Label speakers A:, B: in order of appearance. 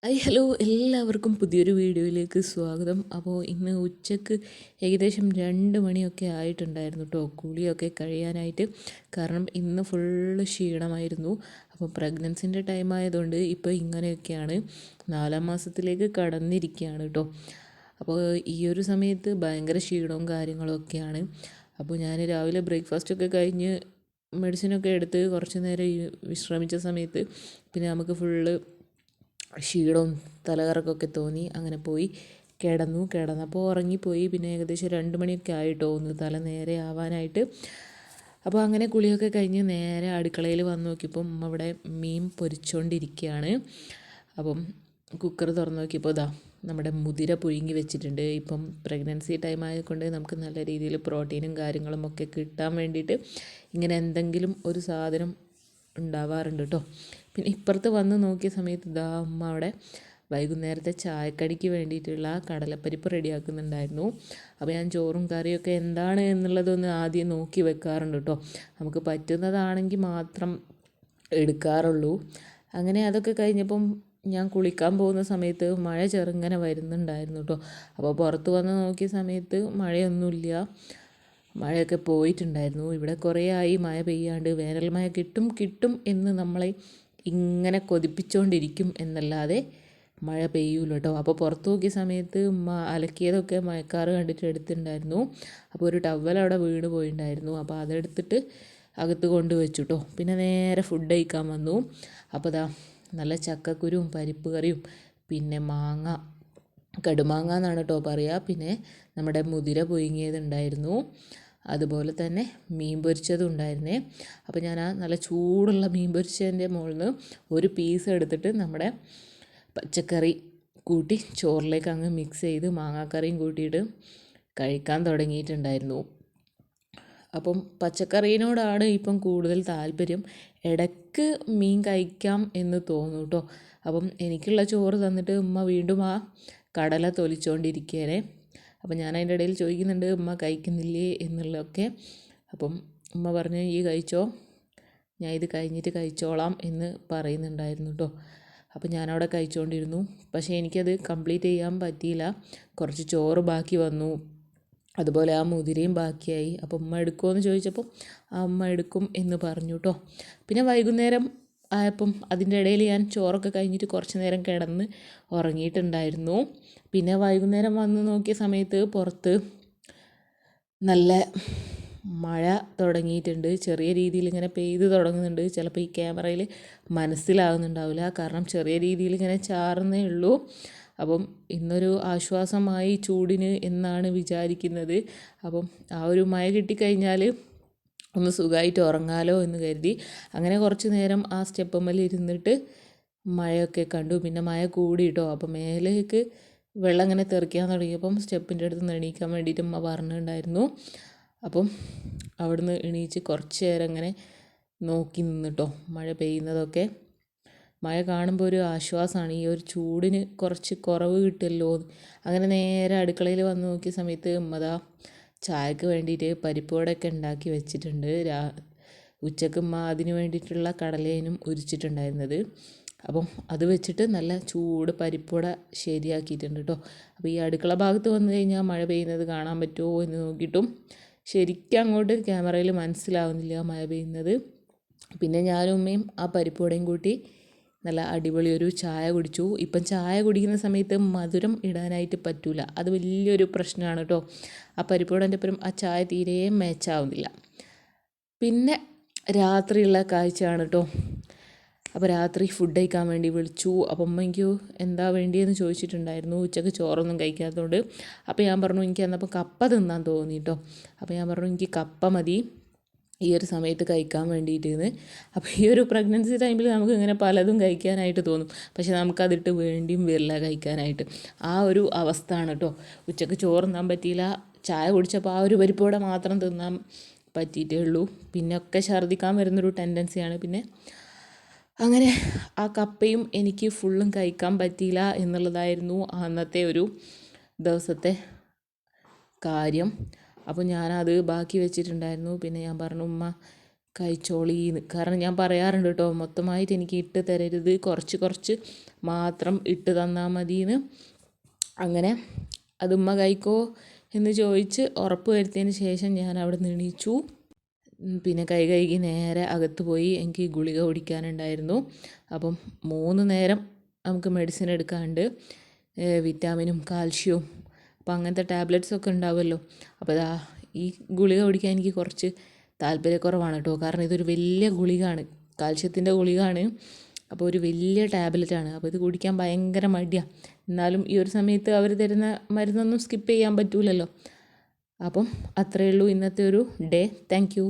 A: Hello എല്ലാവർക്കും പുതിയൊരു വീഡിയോയിലേക്ക് സ്വാഗതം. അപ്പോൾ ഇന്ന് ഉച്ചക്ക് ഏകദേശം 2 മണിയൊക്കെ ആയിട്ടുണ്ടായിരുന്നു കേട്ടോ കുളിയൊക്കെ കഴിയാനായിട്ട്. കാരണം ഇന്ന് ഫുള്ള് ക്ഷീണമായിരുന്നു. അപ്പോൾ പ്രഗ്നൻസിൻ്റെ ടൈം ആയതുകൊണ്ട് ഇപ്പോൾ ഇങ്ങനെയൊക്കെയാണ്, 4-ാം മാസത്തിലേക്ക് കടന്നിരിക്കുകയാണ് കേട്ടോ. അപ്പോൾ ഈ ഒരു സമയത്ത് ഭയങ്കര ക്ഷീണവും കാര്യങ്ങളൊക്കെയാണ്. അപ്പോൾ ഞാൻ രാവിലെ ബ്രേക്ക്ഫാസ്റ്റൊക്കെ കഴിഞ്ഞ് മെഡിസിനൊക്കെ എടുത്ത് കുറച്ച് നേരം വിശ്രമിച്ച സമയത്ത് പിന്നെ നമുക്ക് ഫുള്ള് ക്ഷീണവും തലകറക്കമൊക്കെ തോന്നി. അങ്ങനെ പോയി കിടന്നപ്പോൾ ഉറങ്ങിപ്പോയി. പിന്നെ ഏകദേശം 2 മണിയൊക്കെ ആയിട്ടോ ഒന്ന് തല നേരെ ആവാനായിട്ട്. അപ്പോൾ അങ്ങനെ കുളിയൊക്കെ കഴിഞ്ഞ് നേരെ അടുക്കളയിൽ വന്ന് നോക്കിയപ്പോൾ ഉമ്മ അവിടെ മീൻ പൊരിച്ചുകൊണ്ടിരിക്കുകയാണ്. അപ്പം കുക്കർ തുറന്ന് നോക്കിയപ്പോൾ നമ്മുടെ മുതിര പുഴുങ്ങി വെച്ചിട്ടുണ്ട്. ഇപ്പം പ്രഗ്നൻസി ടൈം ആയതുകൊണ്ട് നമുക്ക് നല്ല രീതിയിൽ പ്രോട്ടീനും കാര്യങ്ങളും ഒക്കെ കിട്ടാൻ വേണ്ടിയിട്ട് ഇങ്ങനെ എന്തെങ്കിലും ഒരു സാധനം ഉണ്ടാവാറുണ്ട് കേട്ടോ. പിന്നെ ഇപ്പുറത്ത് വന്ന് നോക്കിയ സമയത്ത് അമ്മ അവിടെ വൈകുന്നേരത്തെ ചായക്കടിക്ക് വേണ്ടിയിട്ടുള്ള കടലപ്പരിപ്പ് റെഡിയാക്കുന്നുണ്ടായിരുന്നു. അപ്പോൾ ഞാൻ ചോറും കറിയൊക്കെ എന്താണ് എന്നുള്ളതൊന്ന് ആദ്യം നോക്കി വെക്കാറുണ്ട് കേട്ടോ. നമുക്ക് പറ്റുന്നതാണെങ്കിൽ മാത്രം എടുക്കാറുള്ളൂ. അങ്ങനെ അതൊക്കെ കഴിഞ്ഞപ്പം ഞാൻ കുളിക്കാൻ പോകുന്ന സമയത്ത് മഴ ചെറുങ്ങനെ വരുന്നുണ്ടായിരുന്നു കേട്ടോ. അപ്പോൾ പുറത്ത് വന്ന് നോക്കിയ സമയത്ത് മഴയൊന്നുമില്ല, മഴയൊക്കെ പോയിട്ടുണ്ടായിരുന്നു. ഇവിടെ കുറേ ആയി മഴ പെയ്യാണ്ട്. വേനൽ മഴ കിട്ടും എന്ന് നമ്മളെ ഇങ്ങനെ കൊതിപ്പിച്ചുകൊണ്ടിരിക്കും എന്നല്ലാതെ മഴ പെയ്യൂല കേട്ടോ. അപ്പോൾ പുറത്ത് നോക്കിയ സമയത്ത് അലക്കിയതൊക്കെ മഴക്കാറ് കണ്ടിട്ട് എടുത്തിട്ടുണ്ടായിരുന്നു. അപ്പോൾ ഒരു ടവൽ അവിടെ വീണ് പോയിട്ടുണ്ടായിരുന്നു. അപ്പോൾ അതെടുത്തിട്ട് അകത്ത് കൊണ്ട് വെച്ചു കേട്ടോ. പിന്നെ നേരെ ഫുഡ് കഴിക്കാൻ വന്നു. അപ്പോൾ നല്ല ചക്കക്കുരുവും പരിപ്പ് കറിയും പിന്നെ മാങ്ങ, കടുമാങ്ങ എന്നാണ് കേട്ടോ പറയുക, പിന്നെ നമ്മുടെ മുതിര പുഴുങ്ങിയതുണ്ടായിരുന്നു. അതുപോലെ തന്നെ മീൻ പൊരിച്ചതും ഉണ്ടായിരുന്നേ. അപ്പോൾ ഞാൻ ആ നല്ല ചൂടുള്ള മീൻ പൊരിച്ചതിൻ്റെ മുകളിൽ നിന്ന് ഒരു പീസ് എടുത്തിട്ട് നമ്മുടെ പച്ചക്കറി കൂട്ടി ചോറിലേക്ക് അങ്ങ് മിക്സ് ചെയ്ത് മാങ്ങാക്കറിയും കൂട്ടിയിട്ട് കഴിക്കാൻ തുടങ്ങിയിട്ടുണ്ടായിരുന്നു. അപ്പം പച്ചക്കറീനോടാണ് ഇപ്പം കൂടുതൽ താല്പര്യം. ഇടയ്ക്ക് മീൻ കഴിക്കാം എന്ന് തോന്നും കേട്ടോ. അപ്പം എനിക്കുള്ള ചോറ് തന്നിട്ട് ഉമ്മ വീണ്ടും ആ കടല തൊലിച്ചുകൊണ്ടിരിക്കുകയാണ്. അപ്പം ഞാൻ അതിൻ്റെ ഇടയിൽ ചോദിക്കുന്നുണ്ട് ഉമ്മ കഴിക്കുന്നില്ലേ എന്നുള്ളതൊക്കെ. അപ്പം ഉമ്മ പറഞ്ഞു ഈ കഴിച്ചോ, ഞാൻ ഇത് കഴിഞ്ഞിട്ട് കഴിച്ചോളാം എന്ന് പറയുന്നുണ്ടായിരുന്നു കേട്ടോ. അപ്പം ഞാനവിടെ കഴിച്ചുകൊണ്ടിരുന്നു. പക്ഷേ എനിക്കത് കംപ്ലീറ്റ് ചെയ്യാൻ പറ്റിയില്ല. കുറച്ച് ചോറ് ബാക്കി വന്നു, അതുപോലെ ആ മുതിരയും ബാക്കിയായി. അപ്പം ഉമ്മ എടുക്കുമോ എന്ന് ചോദിച്ചപ്പം ആ ഉമ്മ എടുക്കും എന്ന് പറഞ്ഞു കേട്ടോ. പിന്നെ വൈകുന്നേരം ആയപ്പം അതിൻ്റെ ഇടയിൽ ഞാൻ ചോറൊക്കെ കഴിഞ്ഞിട്ട് കുറച്ച് നേരം കിടന്ന് ഉറങ്ങിയിട്ടുണ്ടായിരുന്നു. പിന്നെ വൈകുന്നേരം വന്ന് നോക്കിയ സമയത്ത് പുറത്ത് നല്ല മഴ തുടങ്ങിയിട്ടുണ്ട്. ചെറിയ രീതിയിൽ ഇങ്ങനെ പെയ്ത് തുടങ്ങുന്നുണ്ട്. ചിലപ്പോൾ ഈ ക്യാമറയിൽ മനസ്സിലാകുന്നുണ്ടാവില്ല, കാരണം ചെറിയ രീതിയിൽ ഇങ്ങനെ ചാറുന്നേ ഉള്ളൂ. അപ്പം ഇന്നൊരു ആശ്വാസമായി ചൂടിന് എന്നാണ് വിചാരിക്കുന്നത്. അപ്പം ആ ഒരു മഴ കിട്ടിക്കഴിഞ്ഞാൽ ഒന്ന് സുഖമായിട്ട് ഉറങ്ങാലോ എന്ന് കരുതി അങ്ങനെ കുറച്ച് നേരം ആ സ്റ്റെപ്പുമ്മൽ ഇരുന്നിട്ട് മഴയൊക്കെ കണ്ടു. പിന്നെ മഴ കൂടി കേട്ടോ. അപ്പം മേലേക്ക് വെള്ളം ഇങ്ങനെ തെറിക്കാൻ തുടങ്ങിയപ്പം സ്റ്റെപ്പിൻ്റെ അടുത്ത് നിന്ന് എണീക്കാൻ വേണ്ടിയിട്ട് ഉമ്മ പറഞ്ഞിട്ടുണ്ടായിരുന്നു. അപ്പം അവിടുന്ന് എണീച്ച് കുറച്ച് നേരം ഇങ്ങനെ നോക്കി നിന്നിട്ടോ മഴ പെയ്യുന്നതൊക്കെ. മഴ കാണുമ്പോൾ ഒരു ആശ്വാസമാണ്, ഈ ഒരു ചൂടിന് കുറച്ച് കുറവ് കിട്ടുമല്ലോ. അങ്ങനെ നേരെ അടുക്കളയിൽ വന്ന് നോക്കിയ സമയത്ത് ഉമ്മ ചായക്ക് വേണ്ടിയിട്ട് പരിപ്പ് വടയൊക്കെ ഉണ്ടാക്കി വെച്ചിട്ടുണ്ട്. ഉച്ചക്ക് ഉമ്മ അതിന് വേണ്ടിയിട്ടുള്ള കടലേനും ഉരിച്ചിട്ടുണ്ടായിരുന്നത്. അപ്പം അത് വെച്ചിട്ട് നല്ല ചൂട് പരിപ്പുവട ശരിയാക്കിയിട്ടുണ്ട് കേട്ടോ. അപ്പോൾ ഈ അടുക്കള ഭാഗത്ത് വന്നു കഴിഞ്ഞാൽ മഴ പെയ്യുന്നത് കാണാൻ പറ്റുമോ എന്ന് നോക്കിയിട്ടും ശരിക്കും അങ്ങോട്ട് ക്യാമറയിൽ മനസ്സിലാവുന്നില്ല മഴ പെയ്യുന്നത്. പിന്നെ ഞാനും ഉമ്മയും ആ പരിപ്പുവടയും കൂട്ടി നല്ല അടിപൊളി ഒരു ചായ കുടിച്ചു. ഇപ്പം ചായ കുടിക്കുന്ന സമയത്ത് മധുരം ഇടാനായിട്ട് പറ്റില്ല, അത് വലിയൊരു പ്രശ്നമാണ് കേട്ടോ. ആ പരിപ്പുവടൻ്റെ ഒപ്പം ആ ചായ തീരെ മാച്ചാവുന്നില്ല. പിന്നെ രാത്രിയുള്ള കാഴ്ചയാണ് കേട്ടോ. അപ്പോൾ രാത്രി ഫുഡ് കഴിക്കാൻ വേണ്ടി വിളിച്ചു. അപ്പം അമ്മ എനിക്ക് എന്താ വേണ്ടിയെന്ന് ചോദിച്ചിട്ടുണ്ടായിരുന്നു. ഉച്ചക്ക് ചോറൊന്നും കഴിക്കാത്തതുകൊണ്ട്. അപ്പോൾ ഞാൻ പറഞ്ഞു എനിക്ക് എന്നപ്പോൾ കപ്പ തിന്നാൻ തോന്നി കേട്ടോ. അപ്പോൾ ഞാൻ പറഞ്ഞു എനിക്ക് കപ്പ മതി ഈ ഒരു സമയത്ത് കഴിക്കാൻ വേണ്ടിയിട്ടെന്ന്. അപ്പോൾ ഈ ഒരു പ്രഗ്നൻസി ടൈമിൽ നമുക്ക് ഇങ്ങനെ പലതും കഴിക്കാനായിട്ട് തോന്നും, പക്ഷേ നമുക്കതിട്ട് വേണ്ടിയും വരില്ല കഴിക്കാനായിട്ട്. ആ ഒരു അവസ്ഥയാണ് കേട്ടോ. ഉച്ചക്ക് ചോറ് തിന്നാൻ പറ്റിയില്ല, ചായ കുടിച്ചപ്പോൾ ആ ഒരു പരിപ്പോടെ മാത്രം തിന്നാൻ പറ്റിയിട്ടേ ഉള്ളൂ. പിന്നെ ഒക്കെ ഛർദ്ദിക്കാൻ വരുന്നൊരു ടെൻഡൻസിയാണ്. പിന്നെ അങ്ങനെ ആ കപ്പയും എനിക്ക് ഫുള്ളും കഴിക്കാൻ പറ്റിയില്ല എന്നുള്ളതായിരുന്നു അന്നത്തെ ഒരു ദിവസത്തെ കാര്യം. അപ്പോൾ ഞാനത് ബാക്കി വെച്ചിട്ടുണ്ടായിരുന്നു. പിന്നെ ഞാൻ പറഞ്ഞു ഉമ്മ കഴിച്ചോളീന്ന്. കാരണം ഞാൻ പറയാറുണ്ട് കേട്ടോ, മൊത്തമായിട്ട് എനിക്ക് ഇട്ട് തരരുത്, കുറച്ച് കുറച്ച് മാത്രം ഇട്ട് തന്നാൽ മതിയെന്ന്. അങ്ങനെ അത് ഉമ്മ കഴിക്കോ എന്ന് ചോദിച്ച് ഉറപ്പ് വരുത്തിയതിന് ശേഷം ഞാൻ അവിടെ നിന്ന് എണീച്ചു. പിന്നെ കൈ കഴുകി നേരെ അകത്ത് പോയി. എനിക്ക് ഗുളിക കുടിക്കാനുണ്ടായിരുന്നു. അപ്പം 3 നേരം നമുക്ക് മെഡിസിൻ എടുക്കാനുണ്ട്, വിറ്റാമിനും കാൽഷ്യവും. അപ്പോൾ അങ്ങനത്തെ ടാബ്ലറ്റ്സൊക്കെ ഉണ്ടാവുമല്ലോ. അപ്പോൾ ഈ ഗുളിക കുടിക്കാൻ എനിക്ക് കുറച്ച് താല്പര്യക്കുറവാണ് കേട്ടോ. കാരണം ഇതൊരു വലിയ ഗുളികയാണ്, കാൽഷ്യത്തിൻ്റെ ഗുളികയാണ്. അപ്പോൾ ഒരു വലിയ ടാബ്ലറ്റാണ്. അപ്പോൾ ഇത് കുടിക്കാൻ ഭയങ്കര മടിയാണ്. എന്നാലും ഈ ഒരു സമയത്ത് അവർ തരുന്ന മരുന്നൊന്നും സ്കിപ്പ് ചെയ്യാൻ പറ്റൂലല്ലോ. അപ്പം അത്രയേ ഉള്ളൂ ഇന്നത്തെ ഒരു ഡേ. Thank you.